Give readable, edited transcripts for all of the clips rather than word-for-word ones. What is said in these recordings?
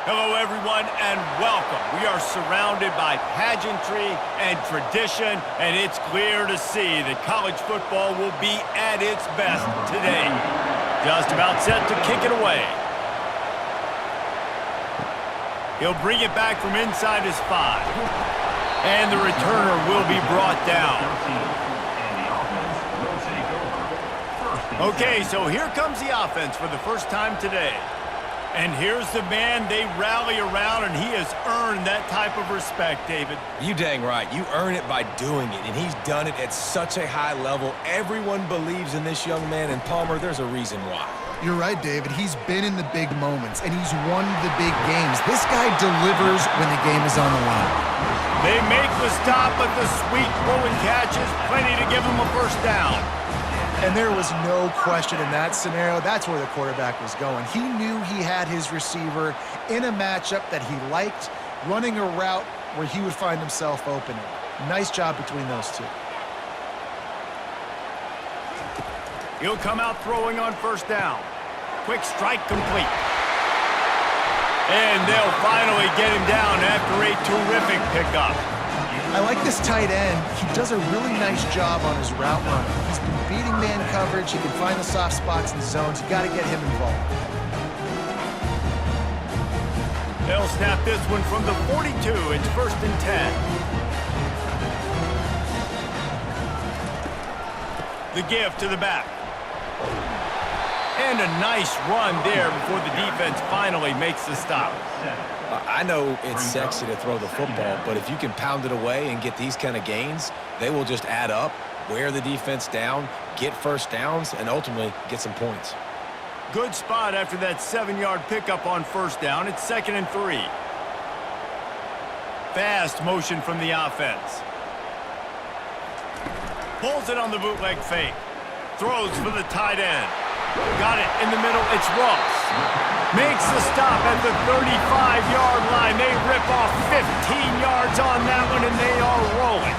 Hello, everyone, and welcome. We are surrounded by pageantry and tradition, and it's clear to see that college football will be at its best today. Just about set to kick it away. He'll bring it back from inside his 5. And the returner will be brought down. Okay, so here comes the offense for the first time today. And here's the man they rally around, and he has earned that type of respect, David. You dang right. You earn it by doing it, and he's done it at such a high level. Everyone believes in this young man, and Palmer, there's a reason why. You're right, David. He's been in the big moments, and he's won the big games. This guy delivers when the game is on the line. They make the stop, but the sweet rolling catch is plenty to give him a first down. And there was no question in that scenario. That's where the quarterback was going. He knew he had his receiver in a matchup that he liked, running a route where he would find himself opening. Nice job between those two. He'll come out throwing on first down. Quick strike complete. And they'll finally get him down after a terrific pickup. I like this tight end. He does a really nice job on his route running. He's been beating man coverage. He can find the soft spots and zones. You got to get him involved. They'll snap this one from the 42. It's 1st and 10. The give to the back. And a nice run there before the defense finally makes the stop. I know it's sexy to throw the football, but if you can pound it away and get these kind of gains, they will just add up, wear the defense down, get first downs, and ultimately get some points. Good spot after that 7-yard pickup on first down. It's 2nd and 3. Fast motion from the offense. Pulls it on the bootleg fake. Throws for the tight end. Got it in the middle. It's Ross. Makes the stop at the 35-yard line. They rip off 15 yards on that one, and they are rolling.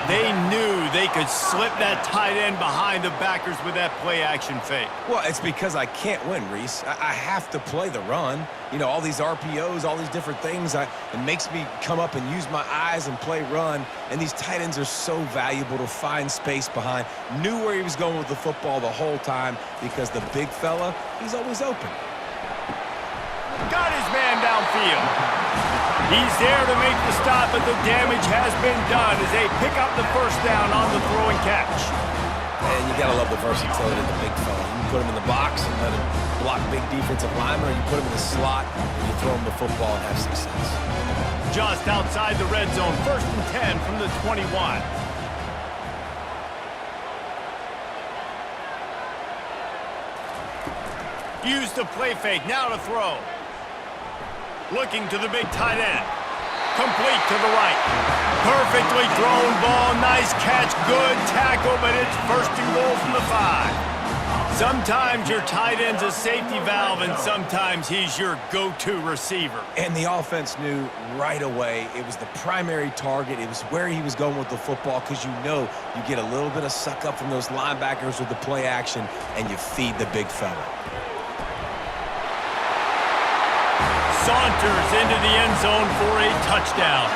They knew they could slip that tight end behind the backers with that play-action fake. Well, it's because I can't win, Reese. I have to play the run. You know, all these RPOs, all these different things, it makes me come up and use my eyes and play run. And these tight ends are so valuable to find space behind. Knew where he was going with the football the whole time because the big fella, he's always open. Got his man downfield. He's there to make the stop, but the damage has been done as they pick up the first down on the throw and catch. And you got to love the versatility of the big fella. You can put him in the box and let him block big defensive linemen, or you put him in the slot and you throw him the football and have success. Just outside the red zone, 1st and 10 from the 21. Use the play fake, now to throw. Looking to the big tight end. Complete to the right. Perfectly thrown ball. Nice catch. Good tackle, but it's 1st and goal from the 5. Sometimes your tight end's a safety valve, and sometimes he's your go-to receiver. And the offense knew right away it was the primary target. It was where he was going with the football because you know you get a little bit of suck up from those linebackers with the play action, and you feed the big fella. Saunters into the end zone for a touchdown.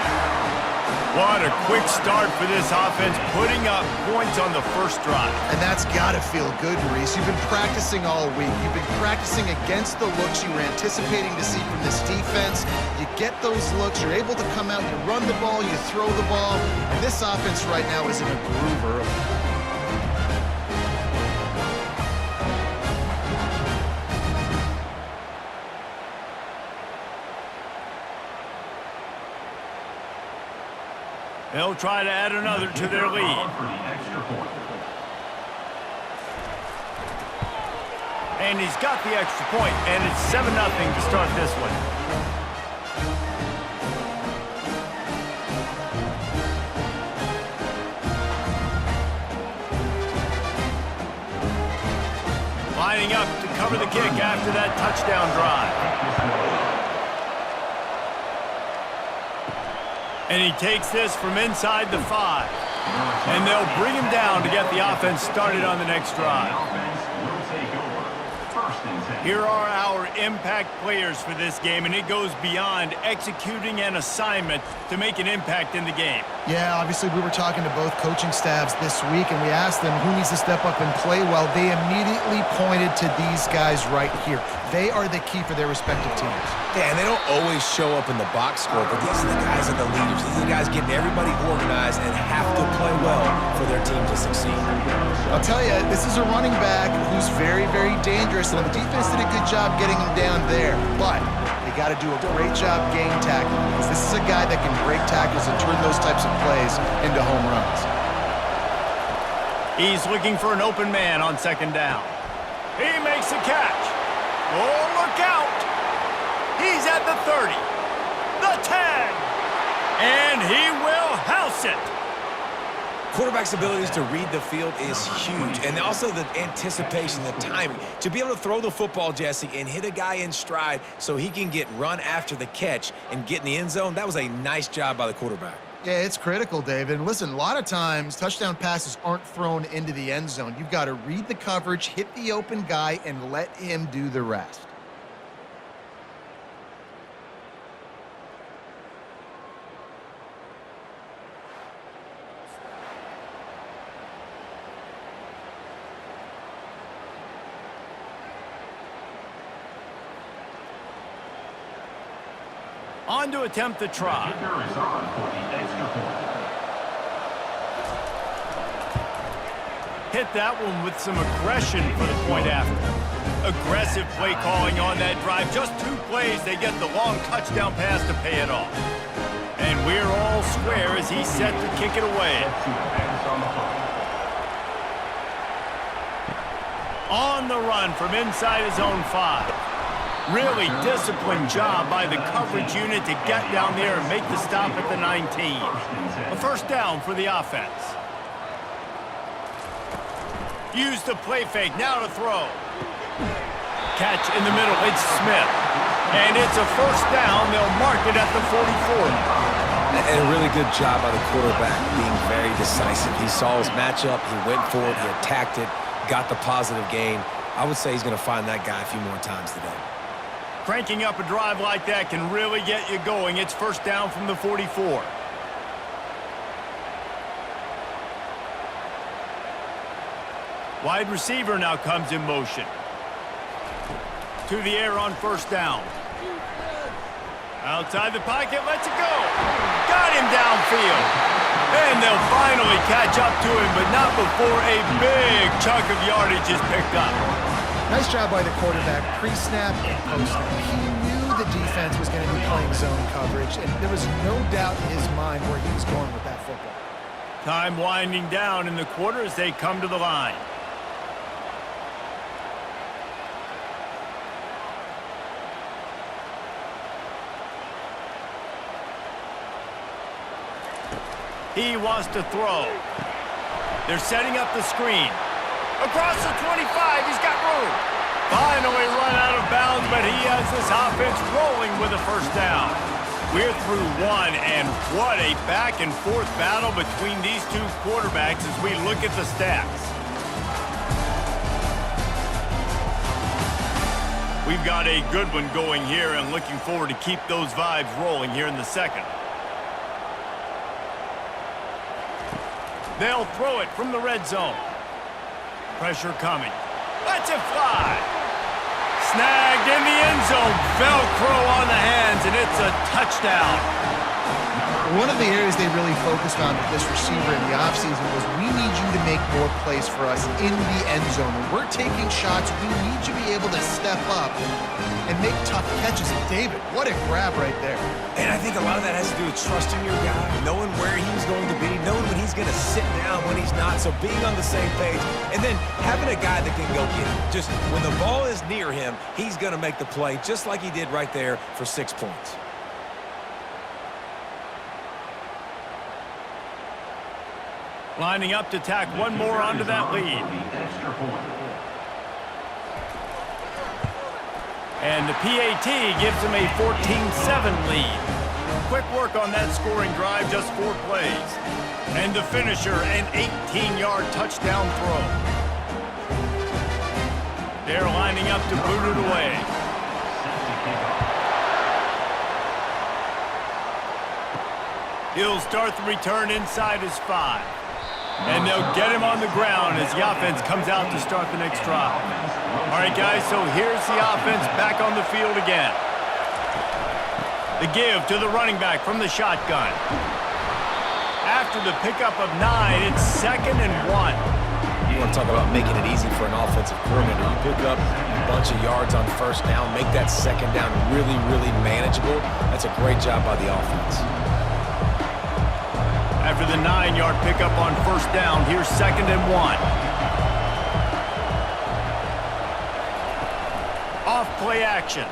What a quick start for this offense, putting up points on the first drive. And that's got to feel good, Maurice. You've been practicing all week. You've been practicing against the looks you were anticipating to see from this defense. You get those looks, you're able to come out, you run the ball, you throw the ball. And this offense right now is in a groove early. They'll try to add another to their lead. And he's got the extra point, and it's 7-0 to start this one. Lining up to cover the kick after that touchdown drive. And he takes this from inside the 5. And they'll bring him down to get the offense started on the next drive. Offense will take over 1st and 10. Here are our impact players for this game, and it goes beyond executing an assignment to make an impact in the game. Yeah, obviously we were talking to both coaching staffs this week, and we asked them who needs to step up and play well. They immediately pointed to these guys right here. They are the key for their respective teams. Yeah, and they don't always show up in the box score, but these are the guys that are the leaders. These are the guys getting everybody organized and have to play well for their team to succeed. I'll tell you, this is a running back who's very, very dangerous, and the defense did a good job getting him down there. But they got to do a great job game tackling, because this is a guy that can break tackles and turn those types of plays into home runs. He's looking for an open man on second down. He makes a catch. Oh, look out! He's at the 30, the 10, and he will house it. Quarterback's abilities to read the field is huge, and also the anticipation, the timing. To be able to throw the football, Jesse, and hit a guy in stride so he can get run after the catch and get in the end zone, that was a nice job by the quarterback. Yeah, it's critical, David. And listen, a lot of times touchdown passes aren't thrown into the end zone. You've got to read the coverage, hit the open guy, and let him do the rest. On to attempt the try. Hit that one with some aggression for the point after. Aggressive play calling on that drive. Just 2 plays, they get the long touchdown pass to pay it off. And we're all square as he's set to kick it away. On the run from inside his own 5. Really disciplined job by the coverage unit to get down there and make the stop at the 19. A first down for the offense. Use the play fake, now to throw. Catch in the middle, it's Smith. And it's a first down, they'll mark it at the 44. And a really good job by the quarterback being very decisive. He saw his matchup, he went for it, he attacked it, got the positive gain. I would say he's going to find that guy a few more times today. Cranking up a drive like that can really get you going. It's first down from the 44. Wide receiver now comes in motion. To the air on first down. Outside the pocket, lets it go. Got him downfield. And they'll finally catch up to him, but not before a big chunk of yardage is picked up. Nice job by the quarterback, pre-snap and post-snap. He knew the defense was going to be playing zone coverage, and there was no doubt in his mind where he was going with that football. Time winding down in the quarter as they come to the line. He wants to throw. They're setting up the screen. Across the 25, he's got room. Finally run out of bounds, but he has this offense rolling with a first down. We're through 1, and what a back-and-forth battle between these 2 quarterbacks as we look at the stats. We've got a good one going here, and looking forward to keep those vibes rolling here in the second. They'll throw it from the red zone. Pressure coming. Let's it fly. Snagged in the end zone. Velcro on the hands, and it's a touchdown. One of the areas they really focused on with this receiver in the offseason was, we need you to make more plays for us in the end zone. When we're taking shots, we need you to be able to step up and make tough catches. And David, what a grab right there. And I think a lot of that has to do with trusting your guy, knowing where he's going to be, knowing when he's going to sit down, when he's not, so being on the same page, and then having a guy that can go get him. Just when the ball is near him, he's going to make the play, just like he did right there for 6 points. Lining up to tack one more onto that lead. And the PAT gives them a 14-7 lead. Quick work on that scoring drive, just 4 plays. And the finisher, an 18-yard touchdown throw. They're lining up to boot it away. He'll start the return inside his 5. And they'll get him on the ground as the offense comes out to start the next drive. All right, guys, so here's the offense back on the field again. The give to the running back from the shotgun. After the pickup of 9, it's 2nd and 1. You want to talk about making it easy for an offensive coordinator. You pick up a bunch of yards on first down, make that second down really, really manageable. That's a great job by the offense. After the 9-yard pickup on first down, here's 2nd and 1. Off play action.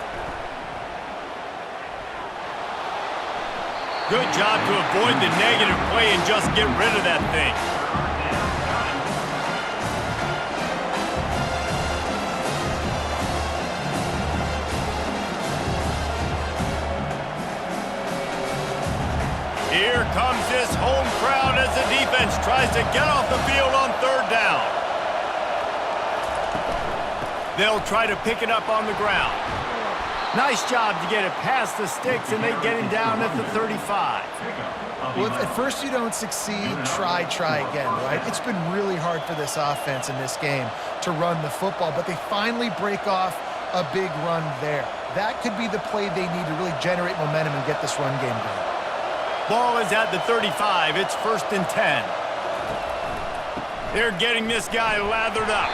Good job to avoid the negative play and just get rid of that thing. Here comes this home crowd as the defense tries to get off the field on 3rd down. They'll try to pick it up on the ground. Nice job to get it past the sticks, and they get him down at the 35. Well, if at first you don't succeed, try again, right? It's been really hard for this offense in this game to run the football, but they finally break off a big run there. That could be the play they need to really generate momentum and get this run game going. Ball is at the 35. It's 1st and 10. They're getting this guy lathered up.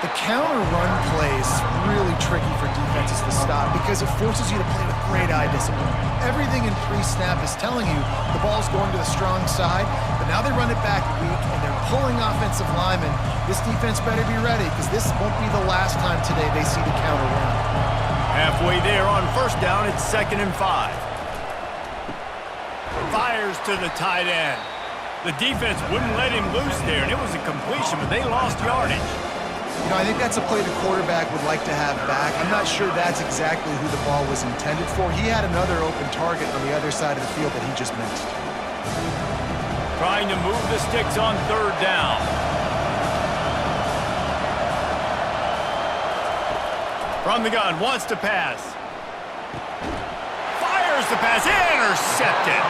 The counter run play is really tricky for defenses to stop because it forces you to play with great eye discipline. Everything in pre-snap is telling you the ball's going to the strong side, but now they run it back weak and they're pulling offensive linemen. This defense better be ready because this won't be the last time today they see the counter run. Halfway there on first down, it's 2nd and 5. Fires to the tight end. The defense wouldn't let him loose there, and it was a completion, but they lost yardage. You know, I think that's a play the quarterback would like to have back. I'm not sure that's exactly who the ball was intended for. He had another open target on the other side of the field that he just missed. Trying to move the sticks on 3rd down. From the gun, wants to pass. Fires the pass, intercepted.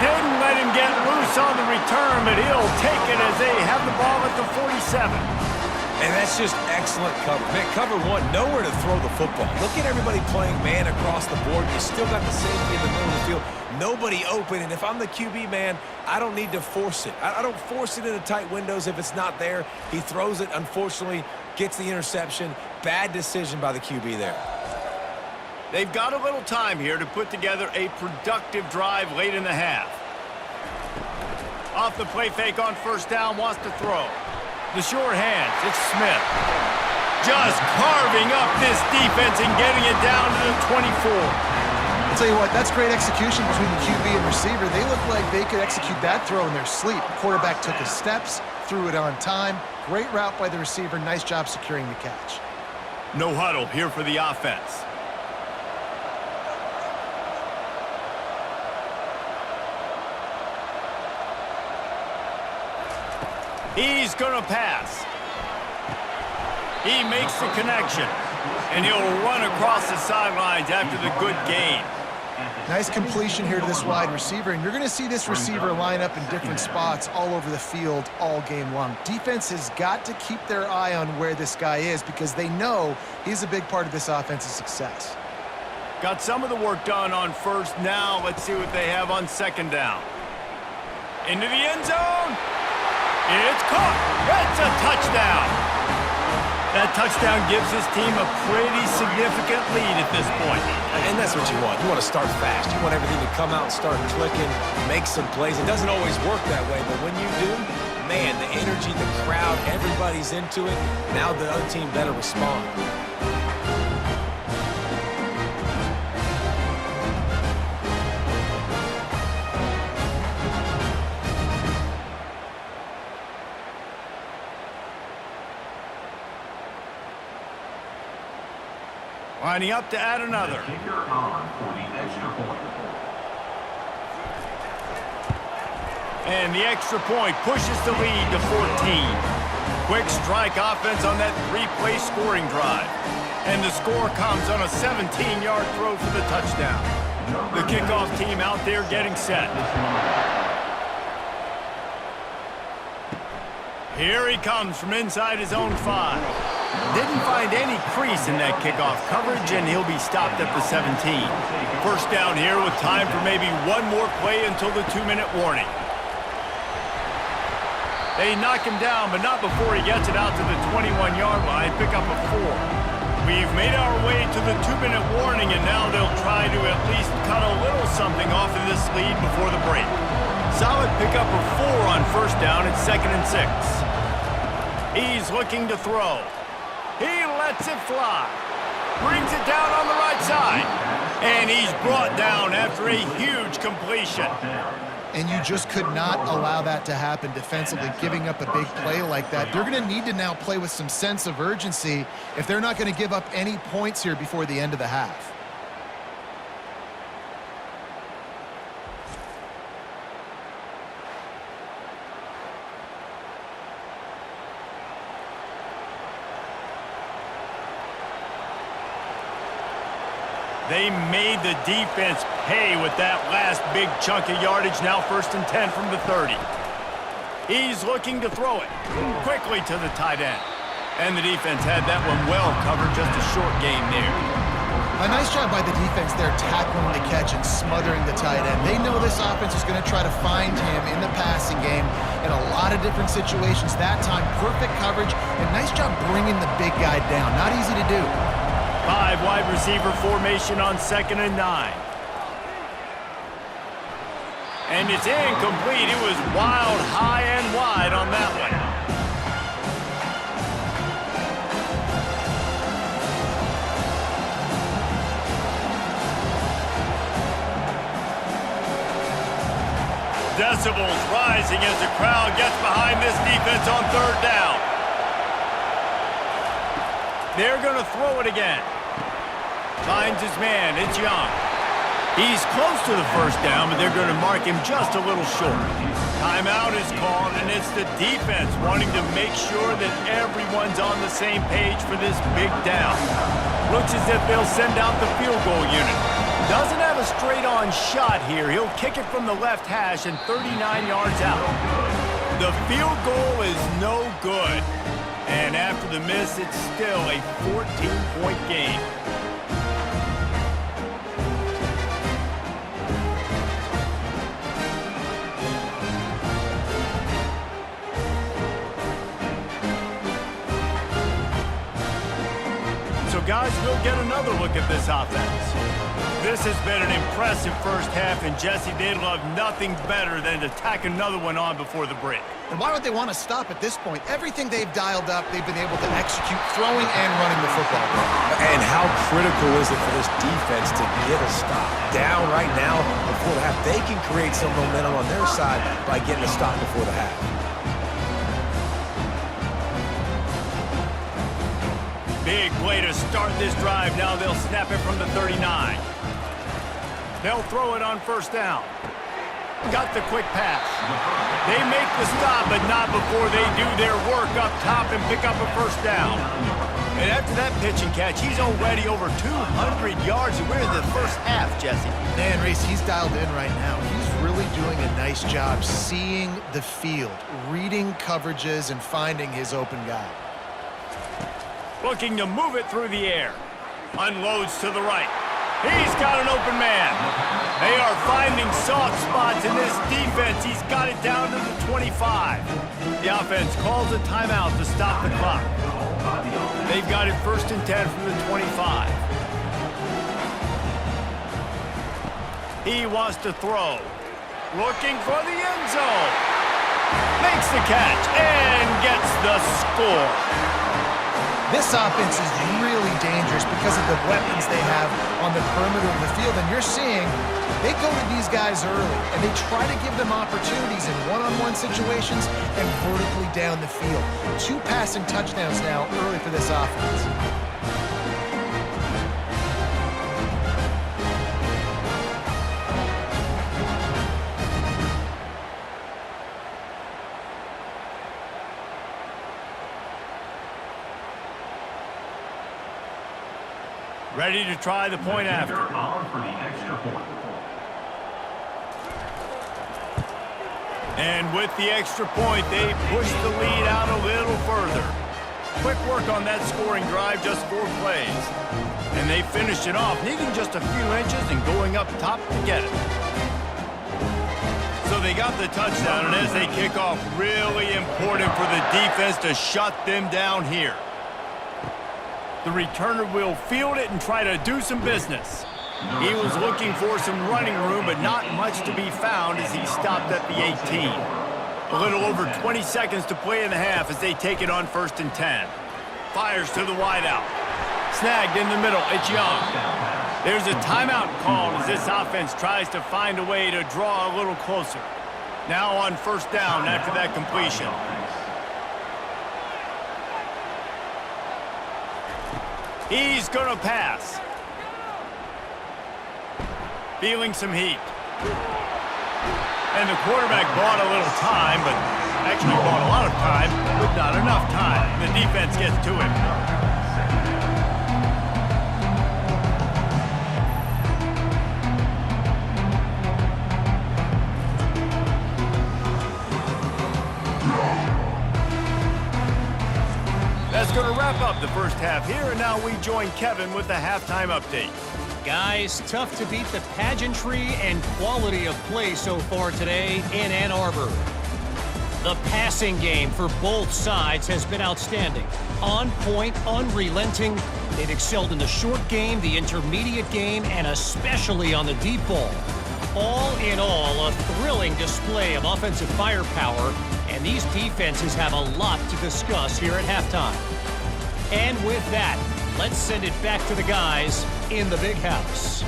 Didn't let him get loose on the return, but he'll take it as they have the ball at the 47. And that's just excellent cover. Man, cover 1, nowhere to throw the football. Look at everybody playing man across the board. You still got the safety in the middle of the field. Nobody open, and if I'm the QB, man, I don't need to force it. I don't force it into tight windows if it's not there. He throws it, unfortunately, gets the interception. Bad decision by the QB there. They've got a little time here to put together a productive drive late in the half. Off the play fake on first down, wants to throw. The sure hands, it's Smith. Just carving up this defense and getting it down to the 24. I'll tell you what, that's great execution between the QB and receiver. They look like they could execute that throw in their sleep. The quarterback took his steps, threw it on time. Great route by the receiver. Nice job securing the catch. No huddle here for the offense. He's going to pass. He makes the connection, and he'll run across the sidelines after the good gain. Nice completion here to this wide receiver, and you're going to see this receiver line up in different spots all over the field all game long. Defense has got to keep their eye on where this guy is because they know he's a big part of this offense's success. Got some of the work done on first. Now let's see what they have on 2nd down. Into the end zone. It's caught. It's a touchdown. That touchdown gives his team a pretty significant lead at this point. And that's what you want. You want to start fast. You want everything to come out and start clicking, make some plays. It doesn't always work that way, but when you do, man, the energy, the crowd, everybody's into it. Now the other team better respond. Lining up to add another. And the extra point pushes the lead to 14. Quick strike offense on that three-play scoring drive. And the score comes on a 17-yard throw for the touchdown. The kickoff team out there getting set. Here he comes from inside his own 5. Didn't find any crease in that kickoff coverage, and he'll be stopped at the 17. First down here with time for maybe one more play until the 2-minute warning. They knock him down, but not before he gets it out to the 21-yard line, pick up a 4. We've made our way to the 2-minute warning, and now they'll try to at least cut a little something off of this lead before the break. Solid pickup of 4 on first down at 2nd and 6. He's looking to throw. He lets it fly. Brings it down on the right side. And he's brought down after a huge completion. And you just could not allow that to happen defensively, giving up a big play like that. They're going to need to now play with some sense of urgency if they're not going to give up any points here before the end of the half. They made the defense pay with that last big chunk of yardage. Now 1st and 10 from the 30. He's looking to throw it quickly to the tight end. And the defense had that one well covered, just a short game there. A nice job by the defense there, tackling the catch and smothering the tight end. They know this offense is going to try to find him in the passing game in a lot of different situations. That time, perfect coverage, and nice job bringing the big guy down. Not easy to do. 5 wide receiver formation on 2nd and 9. And it's incomplete. It was wild, high and wide on that one. Decibels rising as the crowd gets behind this defense on 3rd down. They're going to throw it again. Finds his man. It's Young. He's close to the first down, but they're going to mark him just a little short. Timeout is called, and it's the defense wanting to make sure that everyone's on the same page for this big down. Looks as if they'll send out the field goal unit. Doesn't have a straight-on shot here. He'll kick it from the left hash and 39 yards out. The field goal is no good. And after the miss, it's still a 14-point game. So guys, we'll get another look at this offense. This has been an impressive first half, and Jesse, they'd love nothing better than to tack another one on before the break. And why would they want to stop at this point? Everything they've dialed up, they've been able to execute throwing and running the football. And how critical is it for this defense to get a stop? Down right now before the half. They can create some momentum on their side by getting a stop before the half. Big play to start this drive. Now they'll snap it from the 39. They'll throw it on first down. Got the quick pass. They make the stop, but not before they do their work up top and pick up a first down. And after that pitch and catch, he's already over 200 yards. And we're in the first half, Jesse. Man, Reese, he's dialed in right now. He's really doing a nice job seeing the field, reading coverages, and finding his open guy. Looking to move it through the air. Unloads to the right. He's got an open man. They are finding soft spots in this defense. He's got it down to the 25. The offense calls a timeout to stop the clock. They've got it 1st and 10 from the 25. He wants to throw. Looking for the end zone. Makes the catch and gets the score. This offense is really dangerous because of the weapons they have on the perimeter of the field. And you're seeing they go to these guys early, and they try to give them opportunities in one-on-one situations and vertically down the field. 2 passing touchdowns now early for this offense. Ready to try the point after. And with the extra point, they push the lead out a little further. Quick work on that scoring drive, just 4 plays. And they finish it off, needing just a few inches and going up top to get it. So they got the touchdown, and as they kick off, really important for the defense to shut them down here. The returner will field it and try to do some business. He was looking for some running room, but not much to be found as he stopped at the 18. A little over 20 seconds to play in the half as they take it on 1st and 10. Fires to the wideout. Snagged in the middle, it's Young. There's a timeout called as this offense tries to find a way to draw a little closer. Now on 1st down after that completion. He's going to pass. Feeling some heat. And the quarterback bought a little time, but actually bought a lot of time, but not enough time. The defense gets to him. That's going to wrap up the first half here, and now we join Kevin with the halftime update. Guys, tough to beat the pageantry and quality of play so far today in Ann Arbor. The passing game for both sides has been outstanding. On point, unrelenting. They've excelled in the short game, the intermediate game, and especially on the deep ball. All in all, a thrilling display of offensive firepower, and these defenses have a lot to discuss here at halftime. And with that, let's send it back to the guys in the big house.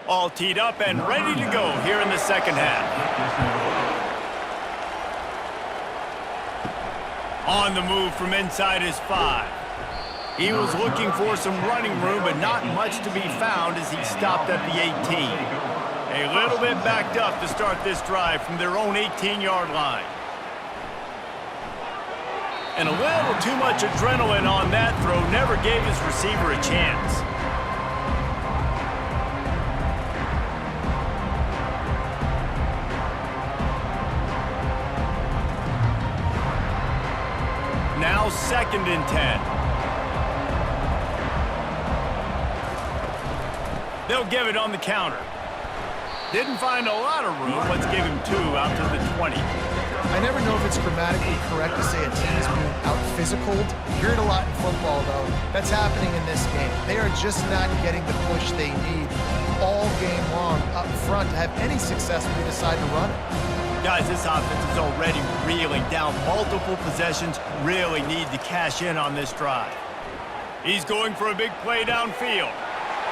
All teed up and ready to go here in the second half. On the move from inside his 5. He was looking for some running room, but not much to be found as he stopped at the 18. A little bit backed up to start this drive from their own 18-yard line. And a little too much adrenaline on that throw never gave his receiver a chance. Now 2nd and 10. They'll give it on the counter. Didn't find a lot of room. Let's give him 2 out to the 20. I never know if it's grammatically correct to say a team is being out-physicaled. You hear it a lot in football, though. That's happening in this game. They are just not getting the push they need all game long up front to have any success when they decide to run it. Guys, this offense is already reeling down multiple possessions. Really need to cash in on this drive. He's going for a big play downfield.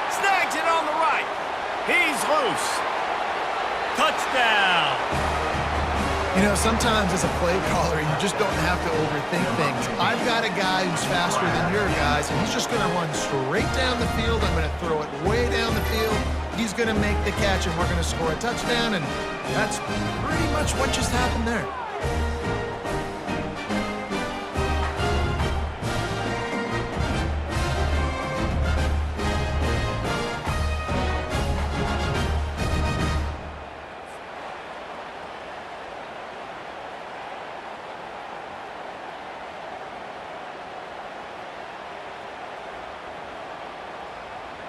Snags it on the right. He's loose. Touchdown. You know, sometimes as a play caller, you just don't have to overthink things. I've got a guy who's faster than your guys, and he's just going to run straight down the field. I'm going to throw it way down the field. He's going to make the catch, and we're going to score a touchdown, and that's pretty much what just happened there.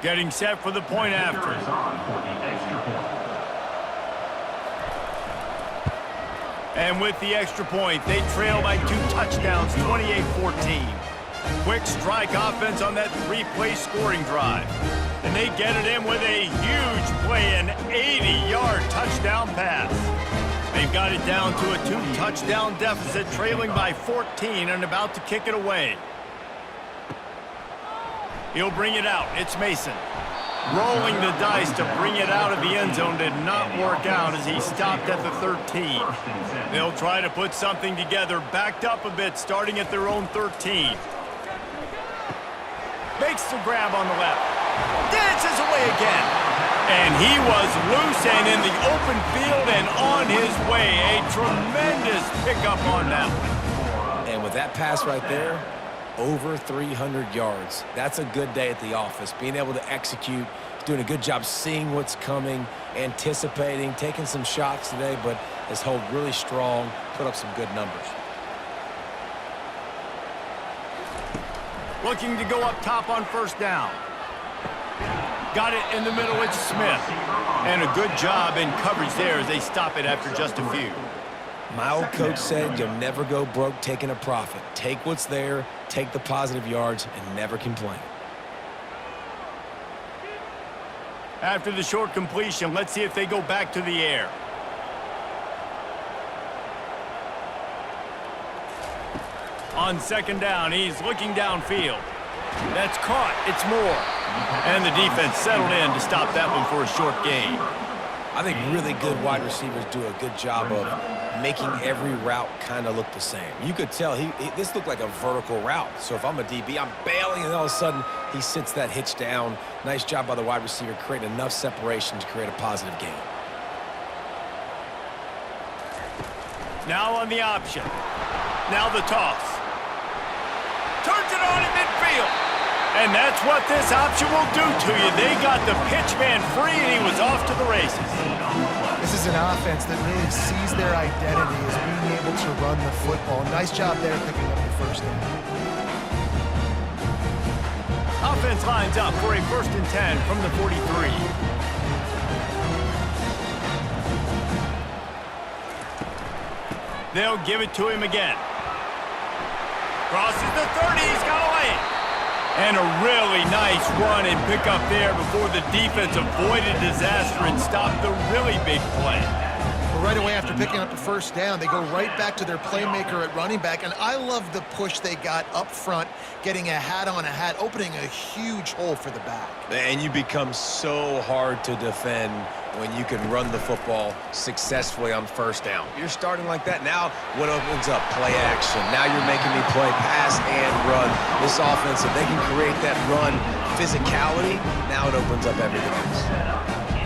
Getting set for the point after. And with the extra point, they trail by 2 touchdowns, 28-14. Quick strike offense on that 3-play scoring drive. And they get it in with a huge play, an 80-yard touchdown pass. They've got it down to a 2-touchdown deficit, trailing by 14 and about to kick it away. He'll bring it out. It's Mason. Rolling the dice to bring it out of the end zone did not work out as he stopped at the 13. They'll try to put something together, backed up a bit, starting at their own 13. Makes the grab on the left. Dances away again. And he was loose and in the open field and on his way. A tremendous pickup on that one. And with that pass right there, over 300 yards. That's a good day at the office. Being able to execute, doing a good job seeing what's coming, anticipating, taking some shots today, but has held really strong, put up some good numbers. Looking to go up top on first down. Got it in the middle, it's Smith. And a good job in coverage there as they stop it after just a few. My old coach said you'll never go broke taking a profit. Take what's there, take the positive yards, and never complain. After the short completion, let's see if they go back to the air. On second down, he's looking downfield. That's caught. It's Moore. And the defense settled in to stop that one for a short gain. I think really good wide receivers do a good job of making every route kind of look the same. You could tell this looked like a vertical route. So if I'm a DB, I'm bailing, and all of a sudden he sits that hitch down. Nice job by the wide receiver, creating enough separation to create a positive gain. Now on the option. Now the toss. Turns it on in midfield. And that's what this option will do to you. They got the pitch man free, and he was off to the races. This is an offense that really sees their identity as being able to run the football. Nice job there picking up the first down. Offense lines up for a 1st and 10 from the 43. They'll give it to him again. Crosses the 30, he's got to lay it. And a really nice run and pick up there before the defense avoided disaster and stopped the really big play. Well, right away after picking up the first down, they go right back to their playmaker at running back. And I love the push they got up front, getting a hat on a hat, opening a huge hole for the back. And you become so hard to defend when you can run the football successfully on first down. You're starting like that. Now what opens up? Play action. Now you're making me play pass and run. This offense, if they can create that run physicality, now it opens up everything else.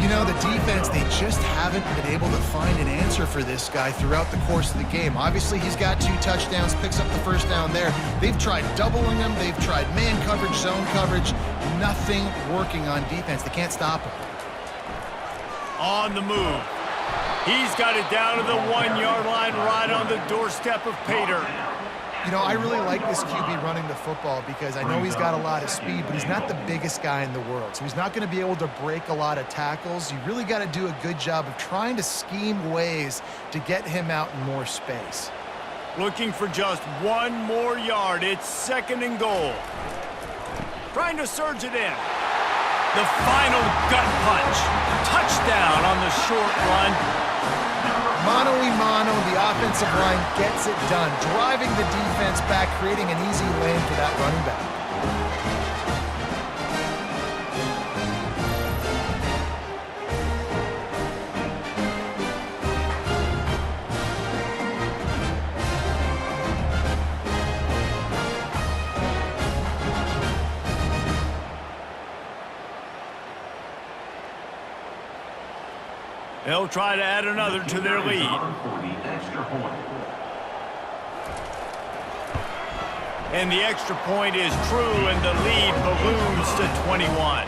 You know, the defense, they just haven't been able to find an answer for this guy throughout the course of the game. Obviously, he's got 2 touchdowns, picks up the first down there. They've tried doubling him. They've tried man coverage, zone coverage. Nothing working on defense. They can't stop him. On the move. He's got it down to the 1-yard line right on the doorstep of Pater. You know, I really like this QB running the football because I know he's got a lot of speed, but he's not the biggest guy in the world. So he's not going to be able to break a lot of tackles. You really got to do a good job of trying to scheme ways to get him out in more space. Looking for just 1 more yard. It's 2nd and goal. Trying to surge it in. The final gut punch. Touchdown on the short run. Mano-a-mano, the offensive line gets it done, driving the defense back, creating an easy lane for that running back. They'll try to add another to their lead. And the extra point is true, and the lead balloons to 21.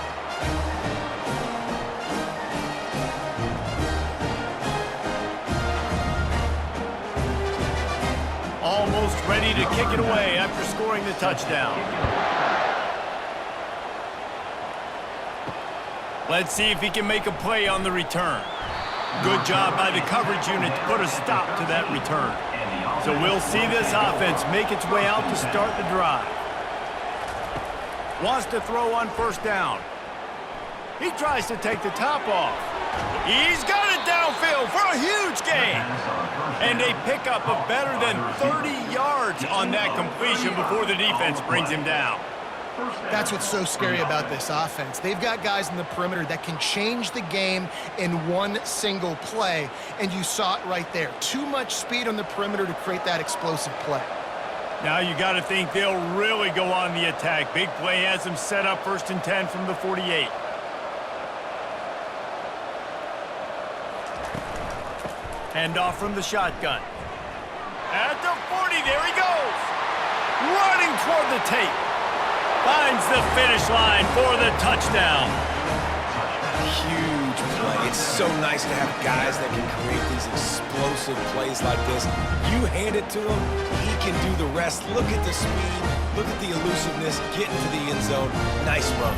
Almost ready to kick it away after scoring the touchdown. Let's see if he can make a play on the return. Good job by the coverage unit to put a stop to that return. So we'll see this offense make its way out to start the drive. Wants to throw on first down. He tries to take the top off. He's got it downfield for a huge gain. And a pickup of better than 30 yards on that completion before the defense brings him down. That's what's so scary about this offense. They've got guys in the perimeter that can change the game in one single play, and you saw it right there. Too much speed on the perimeter to create that explosive play. Now you got to think they'll really go on the attack. Big play has them set up 1st and 10 from the 48. Hand off from the shotgun. At the 40, there he goes. Running toward the tape. Finds the finish line for the touchdown. Huge play. It's so nice to have guys that can create these explosive plays like this. You hand it to him, he can do the rest. Look at the speed, look at the elusiveness, get into the end zone. Nice run.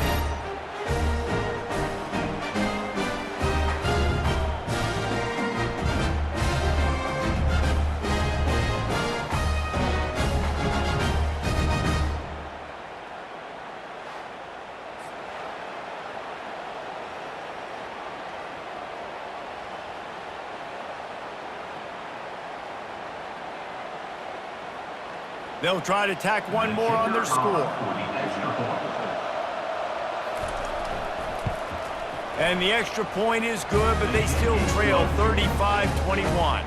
They'll try to tack one more on their score. And the extra point is good, but they still trail 35-21.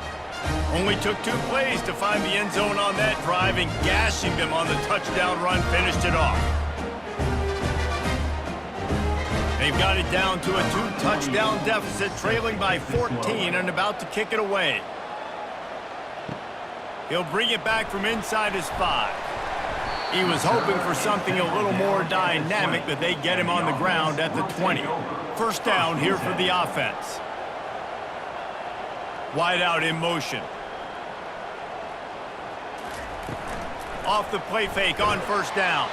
Only took 2 plays to find the end zone on that drive, and gashing them on the touchdown run finished it off. They've got it down to a 2-touchdown deficit, trailing by 14 and about to kick it away. He'll bring it back from inside his 5. He was hoping for something a little more dynamic, but they get him on the ground at the 20. 1st down here for the offense. Wide out in motion. Off the play fake on 1st down.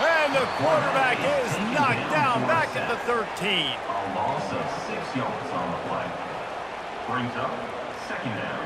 And the quarterback is knocked down back at the 13. A loss of 6 yards on the play. Brings up 2nd down.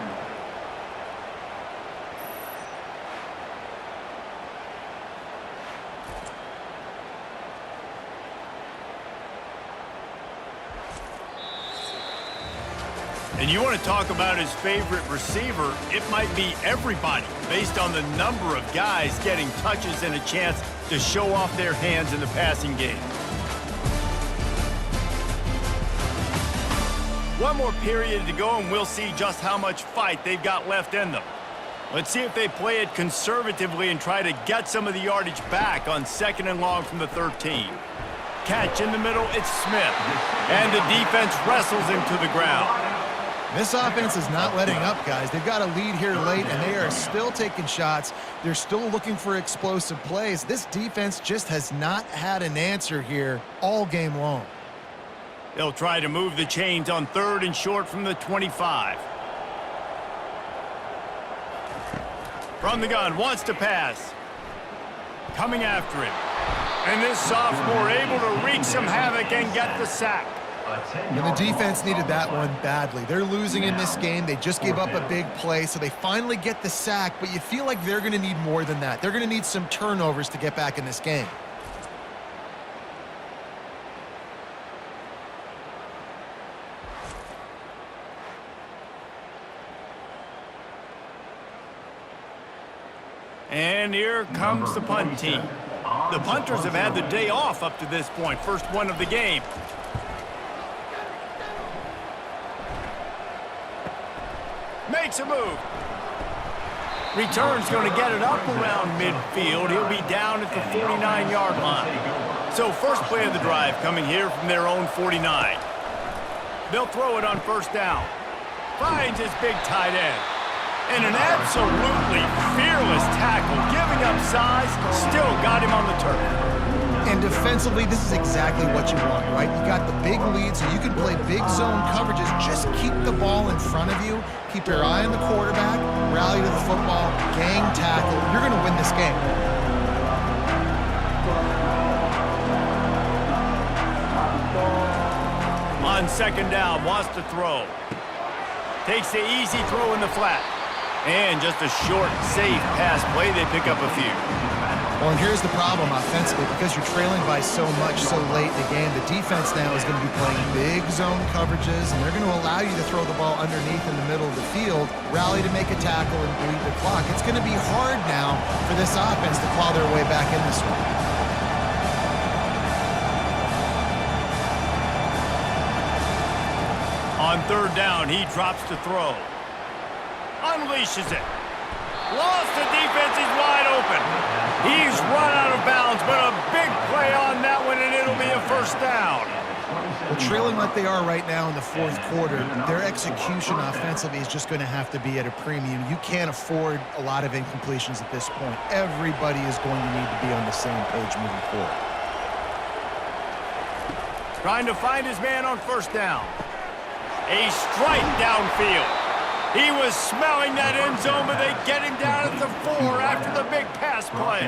And you want to talk about his favorite receiver, it might be everybody, based on the number of guys getting touches and a chance to show off their hands in the passing game. One more period to go, and we'll see just how much fight they've got left in them. Let's see if they play it conservatively and try to get some of the yardage back on 2nd and long from the 13. Catch in the middle, it's Smith. And the defense wrestles him to the ground. This offense is not letting up, guys. They've got a lead here late, and they are still taking shots. They're still looking for explosive plays. This defense just has not had an answer here all game long. They'll try to move the chains on 3rd and short from the 25. From the gun, wants to pass. Coming after him. And this sophomore able to wreak some havoc and get the sack. And the defense needed that one badly. They're losing in this game. They just gave up a big play, so they finally get the sack, but you feel like they're going to need more than that. They're going to need some turnovers to get back in this game. And here comes the punt team. The punters have had the day off up to this point. First one of the game. Makes a move. Return's going to get it up around midfield. He'll be down at the 49-yard line. So first play of the drive coming here from their own 49. They'll throw it on 1st down. Finds his big tight end. And an absolutely fearless tackle, giving up size, still got him on the turf. And defensively, this is exactly what you want, right? You got the big lead, so you can play big zone coverages. Just keep the ball in front of you. Keep your eye on the quarterback. Rally to the football. Gang tackle. You're going to win this game. On 2nd down, wants to throw. Takes the easy throw in the flat. And just a short, safe pass play. They pick up a few. Well, and here's the problem offensively. Because you're trailing by so much so late in the game, the defense now is going to be playing big zone coverages, and they're going to allow you to throw the ball underneath in the middle of the field, rally to make a tackle, and bleed the clock. It's going to be hard now for this offense to claw their way back in this one. On 3rd down, he drops to throw. Unleashes it. Lost the defense. He's wide open. He's run out of bounds, but a big play on that one, and it'll be a first down. Well, trailing like they are right now in the fourth quarter, their execution offensively is just going to have to be at a premium. You can't afford a lot of incompletions at this point. Everybody is going to need to be on the same page moving forward. Trying to find his man on first down. A strike downfield. He was smelling that end zone, but they get him down at the 4 after the big pass play.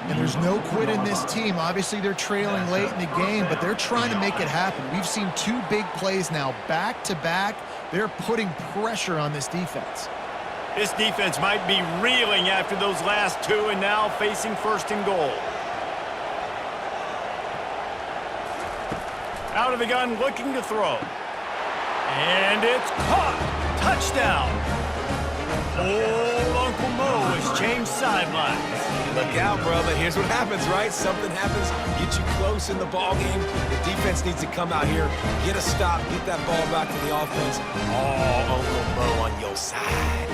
And there's no quit in this team. Obviously, they're trailing late in the game, but they're trying to make it happen. We've seen 2 big plays now, back-to-back. They're putting pressure on this defense. This defense might be reeling after those last 2 and now facing first and goal. Out of the gun, looking to throw. And it's caught. Touchdown. Old Uncle Mo has changed sidelines. Look out, brother. Here's what happens, right? Something happens, get you close in the ball game. The defense needs to come out here, get a stop, get that ball back to the offense. Oh, Uncle Mo on your side.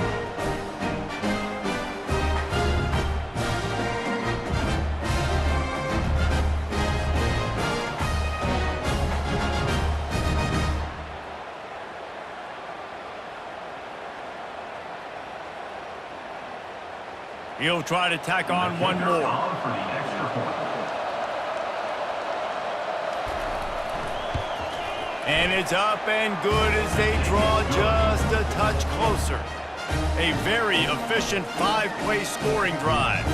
He'll try to tack on one more. For the extra point. And it's up and good as they draw just a touch closer. A very efficient 5-play scoring drive.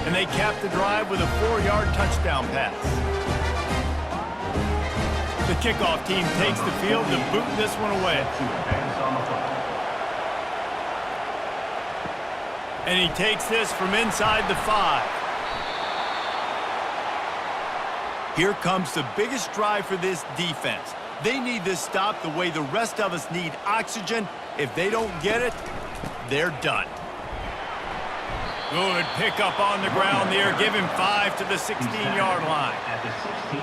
And they cap the drive with a 4-yard touchdown pass. The kickoff team takes the field to boot this one away. To advance on the play. And he takes this from inside the 5. Here comes the biggest drive for this defense. They need this stop the way the rest of us need oxygen. If they don't get it, they're done. Good pickup on the ground there. Give him 5 to the 16-yard line.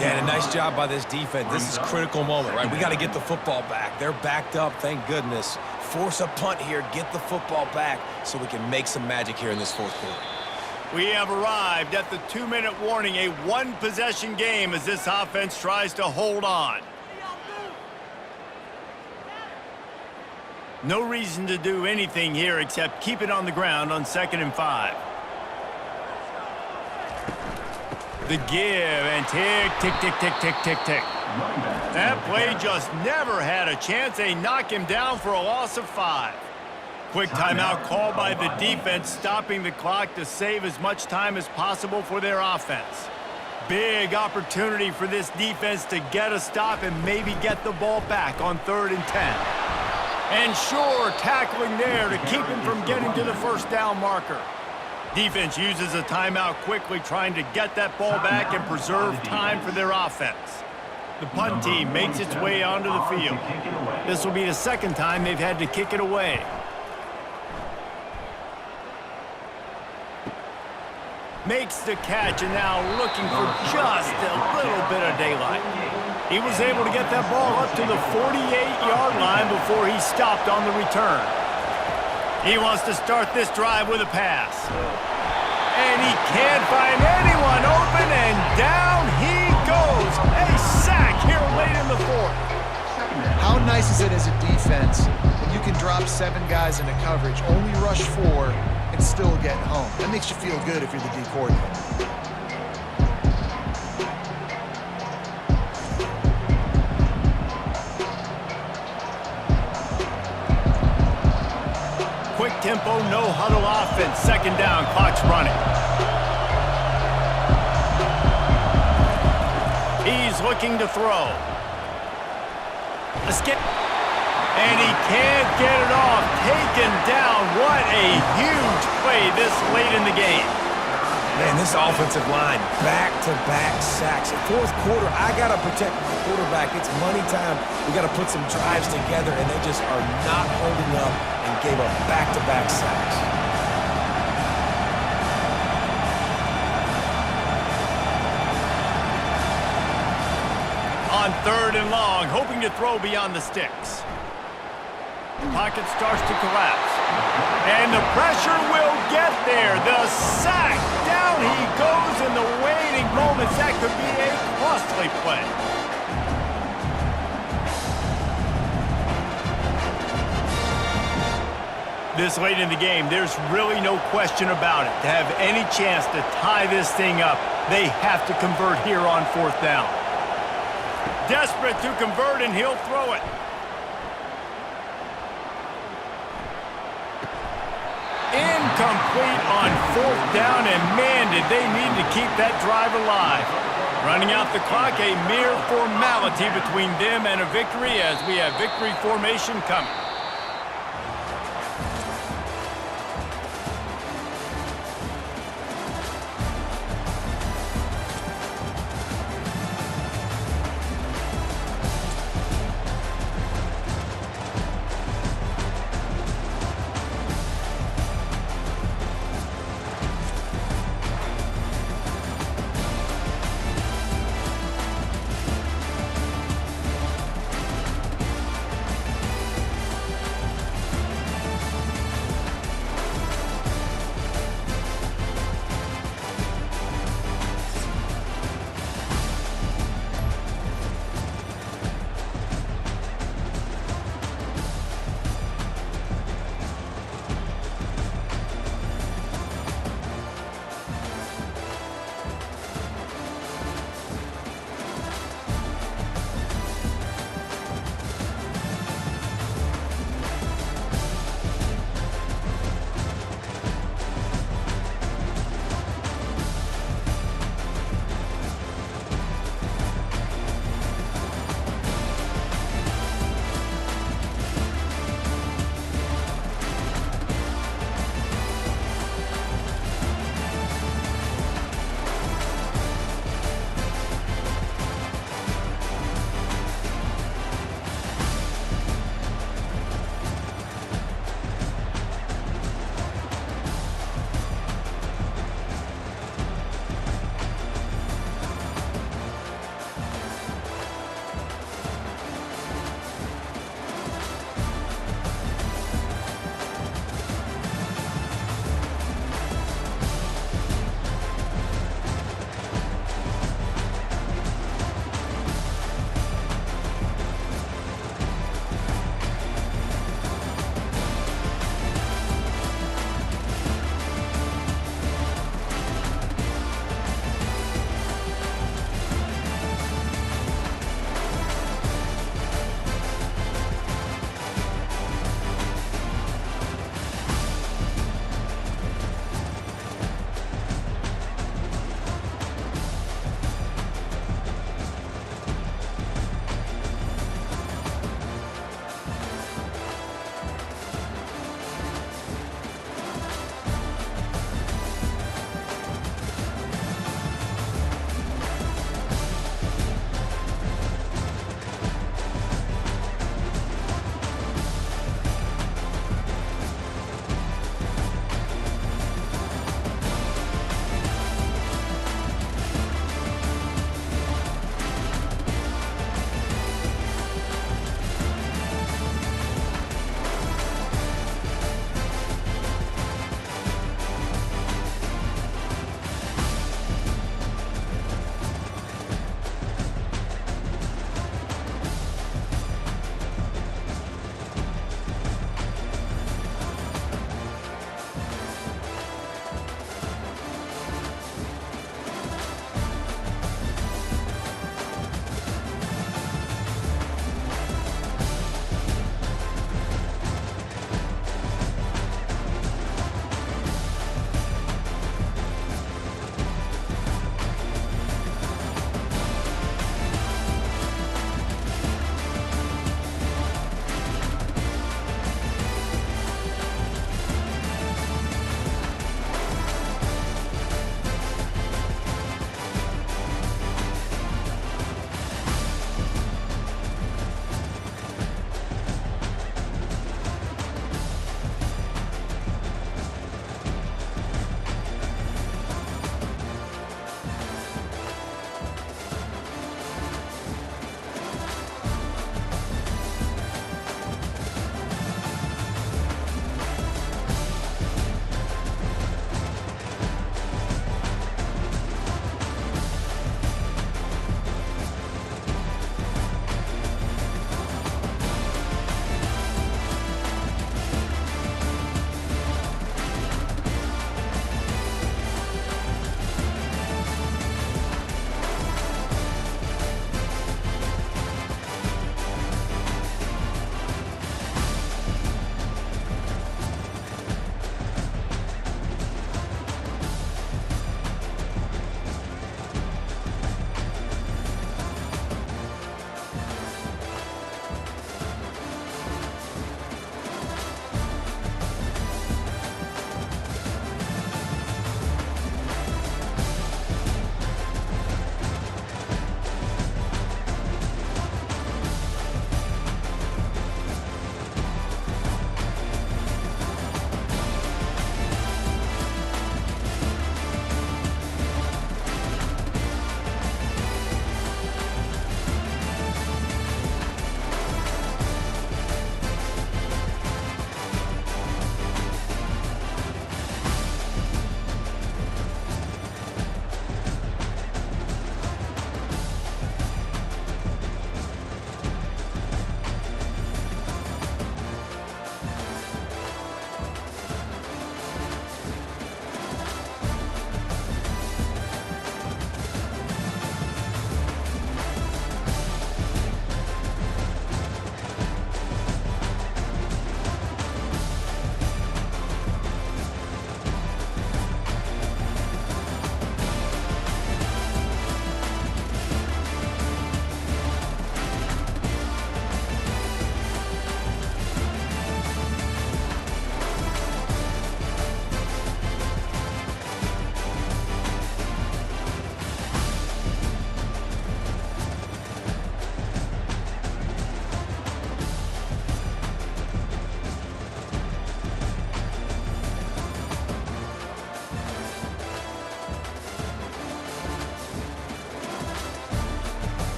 Yeah, and a nice job by this defense. This is a critical moment, right? We got to get the football back. They're backed up, thank goodness. Force a punt here, get the football back so we can make some magic here in this fourth quarter. We have arrived at the 2-minute warning, a 1-possession game as this offense tries to hold on. No reason to do anything here except keep it on the ground on 2nd and 5. The give and tick, tick, tick, tick, tick, tick, tick. That play just never had a chance. They knock him down for a loss of 5. Quick timeout called by the defense, stopping the clock to save as much time as possible for their offense. Big opportunity for this defense to get a stop and maybe get the ball back on 3rd and 10. And sure, tackling there to keep him from getting to the first down marker. Defense uses a timeout quickly, trying to get that ball back and preserve time for their offense. The punt team makes its way onto the field. This will be the 2nd time they've had to kick it away. Makes the catch and now looking for just a little bit of daylight. He was able to get that ball up to the 48-yard line before he stopped on the return. He wants to start this drive with a pass. And he can't find anyone open, and down he goes. A sack here late in the 4th. How nice is it as a defense when you can drop 7 guys into coverage, only rush 4, and still get home? That makes you feel good if you're the D coordinator. Quick tempo, no huddle offense. 2nd down, clock's running. He's looking to throw. A skip. And he can't get it off. Taken down. What a huge play this late in the game. Man, this offensive line, back-to-back sacks. In fourth quarter, I got to protect my quarterback. It's money time. We got to put some drives together, and they just are not holding up and gave up back-to-back sacks. On 3rd and long, hoping to throw beyond the sticks. Pocket starts to collapse. And the pressure will get there. The sack. Down he goes in the waiting moments. That could be a costly play. This late in the game, there's really no question about it. To have any chance to tie this thing up, they have to convert here on 4th down. Desperate to convert, and he'll throw it. Incomplete on 4th down, and man, did they need to keep that drive alive. Running out the clock, a mere formality between them and a victory as we have victory formation coming.